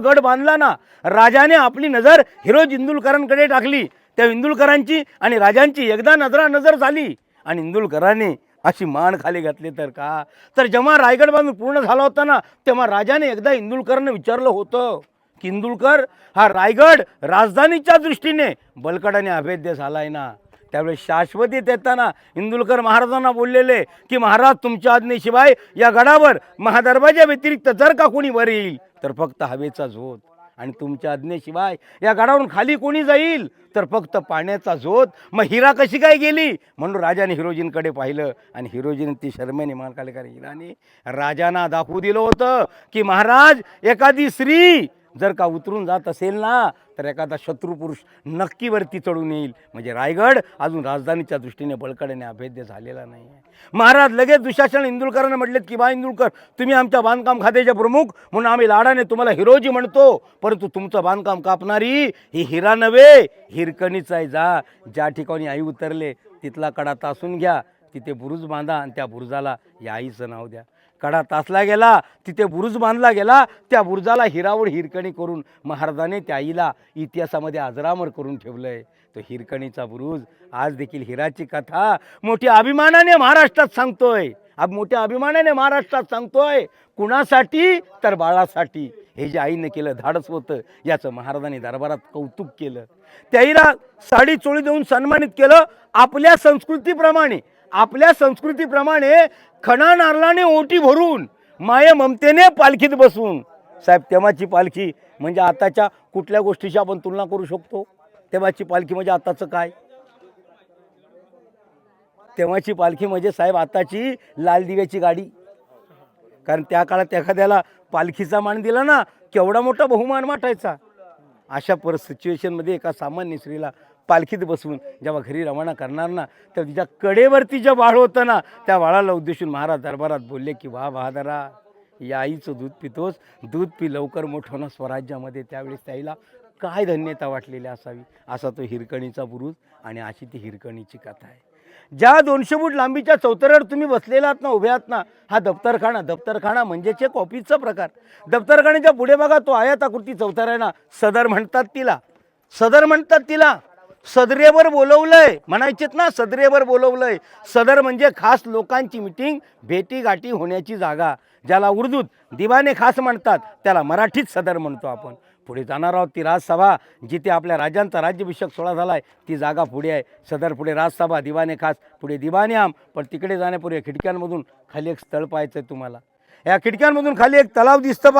गड बांधला ना, राजाने आपली नजर हिरोज इंदुलकरांकडे टाकली. त्या इंदुलकरांची आणि राजांची एकदा नजर झाली आणि इंदुलकरांनी अशी मान खाली घातली. तर जेव्हा रायगड बांधून पूर्ण झाला होता ना, तेव्हा राजाने एकदा इंदुलकरांना विचारलं होतं की इंदुलकर, हा रायगड राजधानीच्या दृष्टीने बलकट आणि अभेद्य झाला आहे ना. त्यावेळेस शाश्वतीत येताना इंदुलकर महाराजांना बोललेले की महाराज, तुमच्या आज्ञेशिवाय या गडावर महादरबाजा व्यतिरिक्त जर का कोणी वर येईल तर फक्त हवेचा झोत, आणि तुमच्या आज्ञेशिवाय या गडावरून खाली कोणी जाईल तर फक्त पाण्याचा झोत. मग हिरा कशी काय गेली? म्हणून राजाने हिरोजींकडे पाहिलं आणि हिरोजीने ती शर्मेने मान खाली करी. हिराने राजांना दाखवू दिलं होतं की महाराज, एखादी स्त्री जर का उतरून जात असेल ना, तर एखादा शत्रुपुरुष नक्की वरती चढून येईल. म्हणजे रायगड अजून राजधानीच्या दृष्टीने बळकट आणि अभेद्य झालेला नाही आहे. महाराज लगेच दुशासन इंदुलकरांना म्हटलेत की बा इंदुलकर, तुम्ही आमच्या बांधकाम खात्याचे प्रमुख म्हणून आम्ही लाडाने तुम्हाला हिरोजी म्हणतो, परंतु तुमचं बांधकाम कापणारी ही हिरा नव्हे, हिरकणीच आहे. ज्या ठिकाणी आई उतरले तिथला कडा तासून घ्या, तिथे बुरुज बांधा आणि त्या बुरुजाला या आईचं नाव द्या. कडा तासला गेला, तिथे बुरुज बांधला गेला, त्या बुरुजाला हिरावड हिरकणी करून महाराजाने त्या आईला इतिहासामध्ये अजरामर करून ठेवलंय. तो हिरकणीचा बुरुज आज देखील हिराची कथा मोठ्या अभिमानाने महाराष्ट्रात सांगतोय. मोठ्या अभिमानाने महाराष्ट्रात सांगतोय. कुणासाठी? तर बाळासाठी. हे जे आईनं केलं धाडस होतं, याचं महाराजांनी दरबारात कौतुक केलं. त्या आईला साडी चोळी देऊन सन्मानित केलं. आपल्या संस्कृतीप्रमाणे खणा नारळाने ओटी भरून माये ममतेने पालखीत बसून. साहेब, तेव्हाची पालखी म्हणजे आताच्या कुठल्या गोष्टीशी आपण तुलना करू शकतो? तेव्हाची पालखी म्हणजे आताचं काय? तेव्हाची पालखी म्हणजे साहेब आताची लाल दिव्याची गाडी. कारण त्या काळात एखाद्याला पालखीचा मान दिला ना, केवढा मोठा बहुमान वाटायचा. अशा सिच्युएशनमध्ये एका सामान्य स्त्रीला पालखीत बसवून जेव्हा घरी रवाना करणार ना, तर तिच्या कडेवरती जे बाळ होतं ना, त्या बाळाला उद्देशून महाराज दरबारात बोलले की वा बहादरा, या आईचं दूध पितोस, दूध पी, लवकर मोठं होणं स्वराज्यामध्ये. त्यावेळेस त्याईला काय धन्यता वाटलेली असावी. असा तो हिरकणीचा बुरुज आणि अशी ती हिरकणीची कथा आहे. ज्या 200 फूट लांबीच्या चौतऱ्यावर तुम्ही बसलेला आहात ना, उभे आहात ना, हा दप्तरखाना म्हणजेच एक ऑफिसचा प्रकार. दप्तरखान्याच्या पुढे बघा, तो आयताकृती चौतरा आहे ना, सदर म्हणतात तिला. सदरेवर बोलवलंय म्हणायचेत ना, सदरेवर बोलवलंय. सदर म्हणजे खास लोकांची मिटिंग, भेटीगाठी होण्याची जागा. ज्याला उर्दूत दिवाने खास म्हणतात, त्याला मराठीत सदर म्हणतो आपण. पुढे जाणार आहोत ती राजसभा, जिथे आपल्या राजांचा राज्याभिषेक सोहळा झाला आहे, ती जागा पुढे आहे. सदर पुढे राजसभा, दिवाने खास पुढे दिवाने आम. पण तिकडे जाण्यापूर्वी खिडक्यांमधून खाली एक स्थळ पाहायचं आहे तुम्हाला. या खिडक्यांमधून खाली एक तलाव दिसतं.